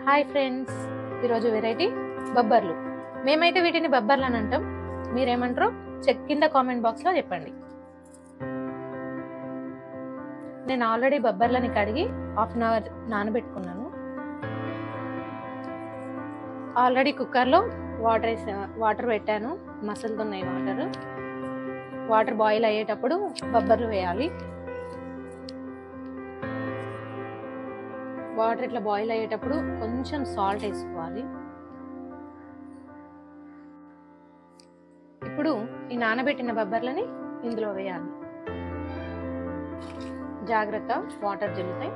Hi friends, ఈరోజు variety బబ్బర్లు. మేమైతే వీటిని బబ్బర్లు అని అంటాం. మీరేమంటారో కింద కామెంట్ బాక్స్లో చెప్పండి. నేను ఆల్రెడీ బబ్బర్లని కడిగి హాఫ్ అన్ అవర్ నానబెట్టుకున్నాను. ఆల్రెడీ కుక్కర్లో వాటర్ పెట్టాను, మసులుతున్నాయి వాటర్ బాయిల్ అయ్యేటప్పుడు బబ్బర్లు వేయాలి. వాటర్ ఇట్లా బాయిల్ అయ్యేటప్పుడు కొంచెం సాల్ట్ వేసుకోవాలి. ఇప్పుడు ఈ నానబెట్టిన బబ్బర్లని ఇందులో వేయాలి. జాగ్రత్త, వాటర్ జల్లుతాయి.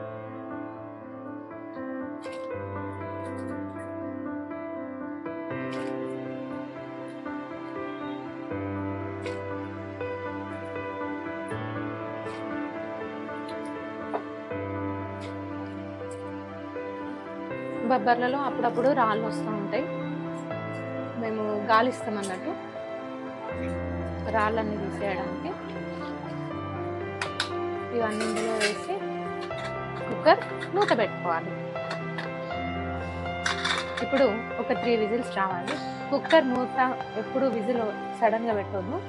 బబ్బర్లలో అప్పుడప్పుడు రాళ్ళు వస్తూ ఉంటాయి. మేము గాలిస్తాం అన్నట్టు రాళ్ళన్నీ తీసేయడానికి. ఇవన్నీ ఇందులో వేసి కుక్కర్ మూత పెట్టుకోవాలి. ఇప్పుడు ఒక 3 విజిల్స్ రావాలి. కుక్కర్ మూత ఎప్పుడు విజిల్ సడన్గా పెట్టొద్దు.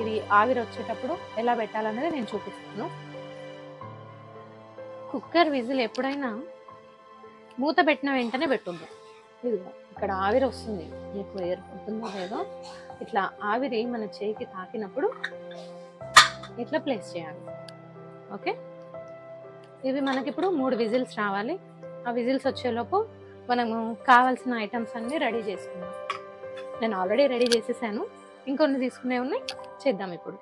ఇది ఆవిరి వచ్చేటప్పుడు ఎలా పెట్టాలనేది నేను చూపిస్తాను. కుక్కర్ విజిల్ ఎప్పుడైనా మూత పెట్టిన వెంటనే పెట్టొద్దు. ఇదిగో ఇక్కడ ఆవిరి వస్తుంది, మీకు ఏర్పడుతుందో లేదో. ఇట్లా ఆవిరి మన చేయికి తాకినప్పుడు ఇట్లా ప్లేస్ చేయాలి. ఓకే, ఇవి మనకిప్పుడు 3 విజిల్స్ రావాలి. ఆ విజిల్స్ వచ్చేలోపు మనము కావాల్సిన ఐటమ్స్ అన్నీ రెడీ చేసుకుందాం. నేను ఆల్రెడీ రెడీ చేసేసాను, ఇంకొన్ని తీసుకునే ఉన్నాయి, చేద్దాం. ఇప్పుడు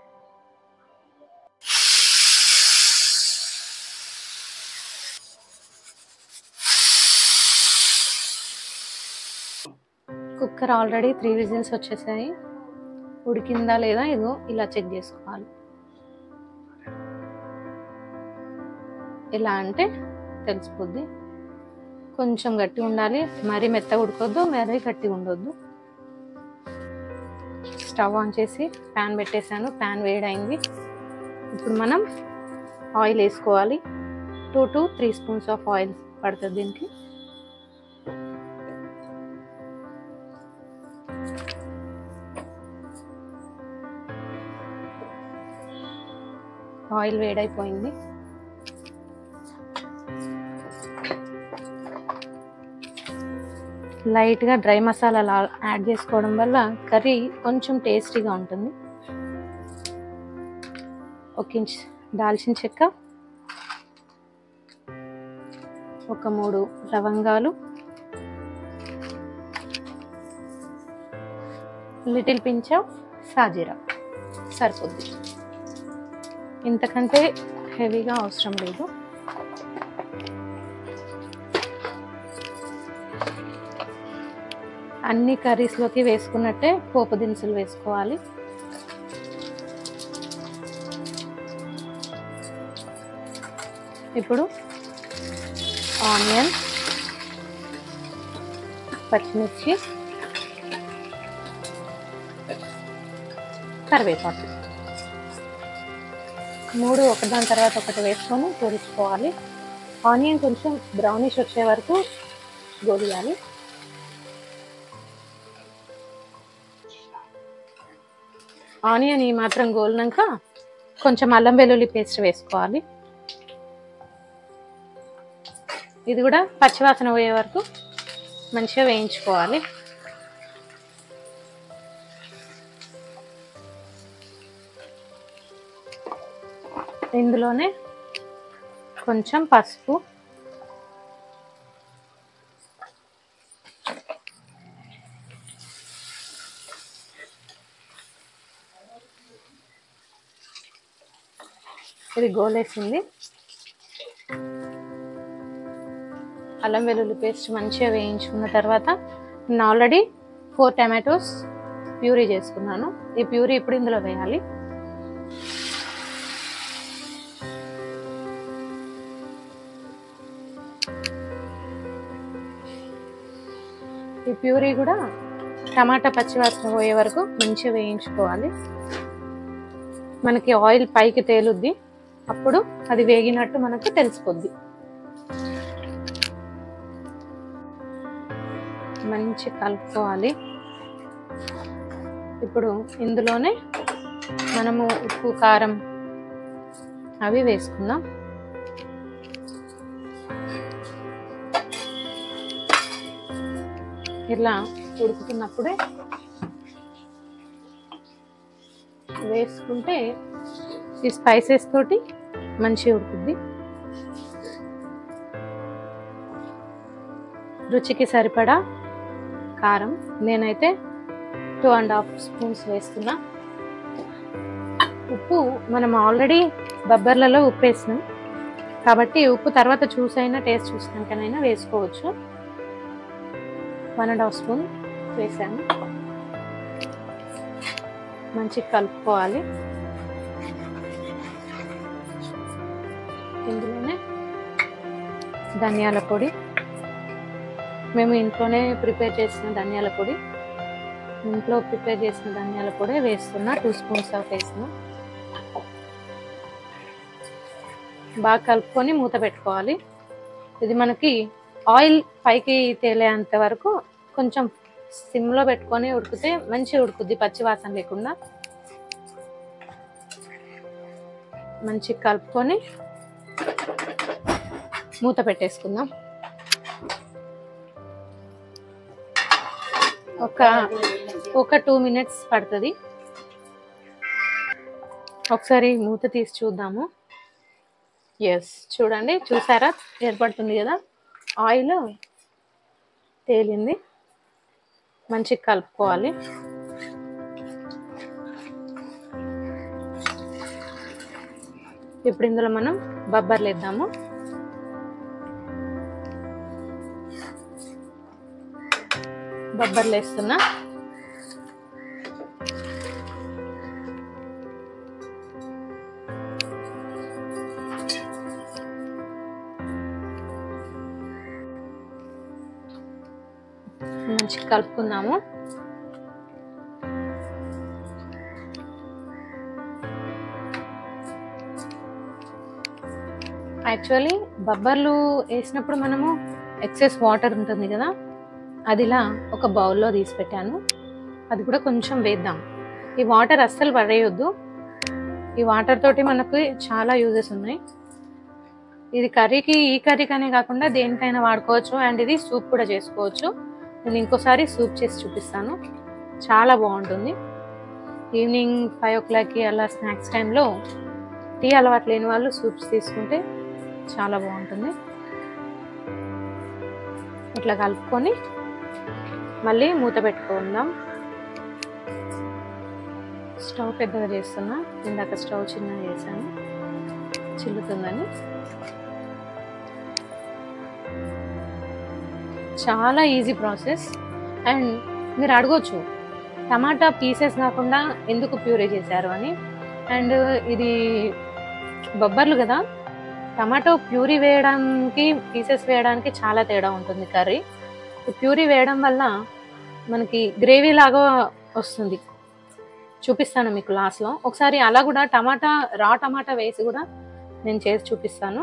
కుక్కర్ ఆల్రెడీ 3 విజిల్స్ వచ్చేసాయి. ఉడికిందా లేదా ఇదో ఇలా చెక్ చేసుకోవాలి. ఎలా అంటే తెలిసిపోద్ది. కొంచెం గట్టి ఉండాలి, మరీ మెత్తగా ఉడకొద్దు, మరీ గట్టి ఉండొద్దు. స్టవ్ ఆన్ చేసి ప్యాన్ పెట్టేశాను. ప్యాన్ వేడైంది. ఇప్పుడు మనం ఆయిల్ వేసుకోవాలి. 2 to 3 స్పూన్స్ ఆఫ్ ఆయిల్ పడుతుంది దీనికి. ఆయిల్ వేడైపోయింది. లైట్గా డ్రై మసాలా యాడ్ చేసుకోవడం వల్ల కర్రీ కొంచెం టేస్టీగా ఉంటుంది. 1 ఇంచ్ దాల్చిన చెక్క, ఒక 3 లవంగాలు, లిటిల్ పించ్ ఆఫ్ సాజీరా సరిపోద్ది. ఇంతకంటే హెవీగా అవసరం లేదు. అన్ని కర్రీస్లోకి వేసుకున్నట్టే పోపు దినుసులు వేసుకోవాలి. ఇప్పుడు ఆనియన్, పచ్చిమిర్చి, కరివేపాకు 3 ఒకదాని తర్వాత ఒకటి వేసుకొని గోలించుకోవాలి. ఆనియన్ కొంచెం బ్రౌనిష్ వచ్చే వరకు గోలియాలి. ఆనియన్ ఈ మాత్రం గోలినాక కొంచెం అల్లం వెల్లుల్లి పేస్ట్ వేసుకోవాలి. ఇది కూడా పచ్చివాసన పోయే వరకు మంచిగా వేయించుకోవాలి. ఇందులోనే కొంచెం పసుపు, ఇది గోలేసింది. అల్లం వెల్లుల్లి పేస్ట్ మంచిగా వేయించుకున్న తర్వాత నేను ఆల్రెడీ 4 టమాటోస్ ప్యూరీ చేసుకున్నాను. ఈ ప్యూరీ ఇప్పుడు ఇందులో వేయాలి. ఈ ప్యూరీ కూడా టమాటా పచ్చివాసన పోయే వరకు మంచిగా వేయించుకోవాలి. మనకి ఆయిల్ పైకి తేలుద్ది, అప్పుడు అది వేగినట్టు మనకు తెలిసిపోద్ది. మంచి కలుపుకోవాలి. ఇప్పుడు ఇందులోనే మనము ఉప్పు కారం అవి వేసుకుందాం. ఇలా ఉడుకుతున్నప్పుడే వేసుకుంటే ఈ స్పైసెస్ తోటి మంచిగా ఉడుకుద్ది. రుచికి సరిపడా కారం నేనైతే 2.5 స్పూన్స్ వేస్తున్నా. ఉప్పు మనం ఆల్రెడీ బొబ్బర్లలో ఉప్పు వేసినాం కాబట్టి ఉప్పు తర్వాత చూసైనా టేస్ట్ చూసినాకనైనా వేసుకోవచ్చు. 1.5 స్పూన్ వేసాను. మంచిగా కలుపుకోవాలి. ఇందులోనే ధనియాల పొడి, మేము ఇంట్లోనే ప్రిపేర్ చేసిన ధనియాల పొడి, వేస్తున్నా. 2 స్పూన్స్ ఆఫ్ వేసిన. బాగా కలుపుకొని మూత పెట్టుకోవాలి. ఇది మనకి ఆయిల్ పైకి తేలేంత వరకు కొంచెం సిమ్లో పెట్టుకొని ఉడికితే మంచిగా ఉడుకుద్ది, పచ్చి వాసన లేకుండా. మంచిగా కలుపుకొని మూత పెట్టేసుకుందాం. ఒక 2 మినిట్స్ పడుతుంది. ఒకసారి మూత తీసి చూద్దాము. ఎస్, చూడండి, చూసారా ఏర్పడుతుంది కదా, ఆయిల్ తేలింది. మంచిగా కలుపుకోవాలి. ఇప్పుడు ఇందులో మనం బొబ్బర్లు వేద్దాము. బొబ్బర్లు వేస్తున్నా. మంచిగా కలుపుకుందాము. యాక్చువల్లీ బొబ్బర్లు వేసినప్పుడు మనము ఎక్సెస్ వాటర్ ఉంటుంది కదా, అది ఇలా ఒక బౌల్లో తీసి పెట్టాను. అది కూడా కొంచెం వేద్దాం. ఈ వాటర్ అస్సలు పడేయొద్దు. ఈ వాటర్ తోటి మనకు చాలా యూజెస్ ఉన్నాయి. ఇది కర్రీకి, ఈ కర్రీకనే కాకుండా దేనికైనా వాడుకోవచ్చు. అండ్ ఇది సూప్ కూడా చేసుకోవచ్చు. నేను ఇంకోసారి సూప్ చేసి చూపిస్తాను. చాలా బాగుంటుంది. ఈవినింగ్ 5 o'clockకి అలా స్నాక్స్ టైంలో టీ అలవాటు లేని వాళ్ళు సూప్స్ తీసుకుంటే చాలా బాగుంటుంది. ఇట్లా కలుపుకొని మళ్ళీ మూత పెట్టుకుందాం. స్టవ్ పెద్దగా చేస్తున్నా, ఇందాక స్టవ్ చిన్నగా చేశాను, చిల్లుతుందని. చాలా ఈజీ ప్రాసెస్. అండ్ మీరు అడగొచ్చు, టమాటా పీసెస్ కాకుండా ఎందుకు ప్యూరీ చేశారు అని. అండ్ ఇది బొబ్బర్లు కదా, టమాటో ప్యూరీ వేయడానికి, పీసెస్ వేయడానికి చాలా తేడా ఉంటుంది కర్రీ. ప్యూరీ వేయడం వల్ల మనకి గ్రేవీ లాగా వస్తుంది. చూపిస్తాను మీకు లాస్ట్లో. ఒకసారి అలా కూడా రా టమాటా వేసి కూడా నేను చేసి చూపిస్తాను.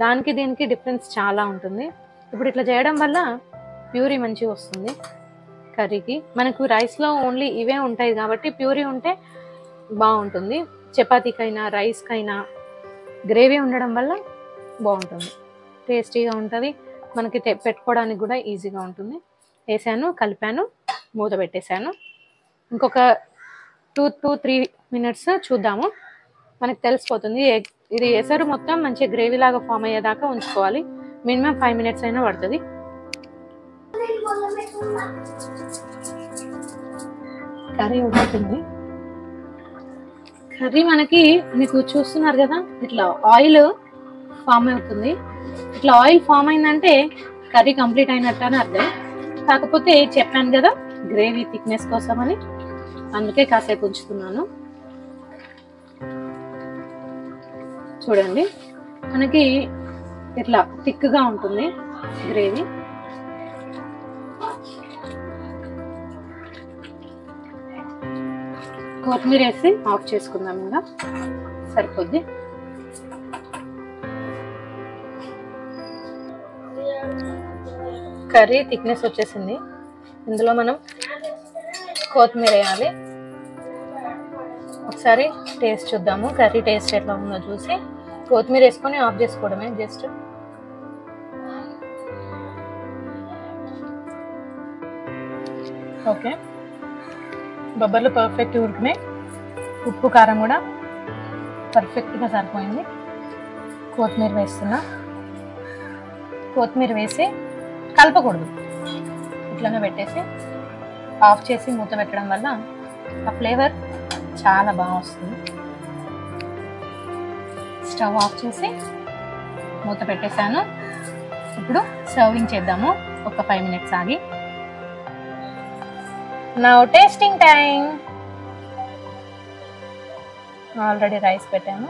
దానికి దీనికి డిఫరెన్స్ చాలా ఉంటుంది. ఇప్పుడు ఇట్లా చేయడం వల్ల ప్యూరీ మంచిగా వస్తుంది కర్రీకి. మనకు రైస్లో ఓన్లీ ఇవే ఉంటాయి కాబట్టి ప్యూరీ ఉంటే బాగుంటుంది. చపాతీకైనా రైస్కైనా గ్రేవీ ఉండడం వల్ల బాగుంటుంది, టేస్టీగా ఉంటుంది. మనకి పెట్టుకోవడానికి కూడా ఈజీగా ఉంటుంది. వేసాను, కలిపాను, మూత పెట్టేశాను. ఇంకొక 2-3 మినిట్స్ చూద్దాము. మనకు తెలిసిపోతుంది. ఇది ఎసరు మొత్తం మంచిగా గ్రేవీ లాగా ఫామ్ అయ్యేదాకా ఉంచుకోవాలి. మినిమం 5 మినిట్స్ అయినా పడుతుంది. కర్రీ ఉడుకుతుంది. కర్రీ మనకి, మీకు చూస్తున్నారు కదా, ఇట్లా ఆయిల్ ఫామ్ అవుతుంది. ఇట్లా ఆయిల్ ఫామ్ అయిందంటే కర్రీ కంప్లీట్ అయినట్టు అని అర్థం. కాకపోతే చెప్పాను కదా, గ్రేవీ థిక్నెస్ కోసం అని, అందుకే కాసేపు ఉంచుతున్నాను. చూడండి, మనకి ఇట్లా థిక్గా ఉంటుంది గ్రేవీ. కొత్తిమీర వేసి ఆఫ్ చేసుకుందాం. ఇంకా సరిపోద్ది. కర్రీ థిక్నెస్ వచ్చేసింది. ఇందులో మనం కొత్తిమీర వేయాలి. ఒకసారి టేస్ట్ చూద్దాము, కర్రీ టేస్ట్ ఎట్లా ఉందో చూసి కొత్తిమీర వేసుకొని ఆఫ్ చేసుకోవడమే. జస్ట్ ఓకే, బొబ్బర్లు పర్ఫెక్ట్ ఉడికినాయి. ఉప్పు కారం కూడా పర్ఫెక్ట్గా సరిపోయింది. కొత్తిమీర వేస్తున్నా. కొత్తిమీర వేసి కలపకూడదు, ఇట్లనే పెట్టేసి ఆఫ్ చేసి మూత పెట్టడం వల్ల ఆ ఫ్లేవర్ చాలా బాగా వస్తుంది. స్టవ్ ఆఫ్ చేసి మూత పెట్టేశాను. ఇప్పుడు సర్వింగ్ చేద్దాము ఒక 5 minutes ఆగి. Now tasting time. Already rice పెట్టాను.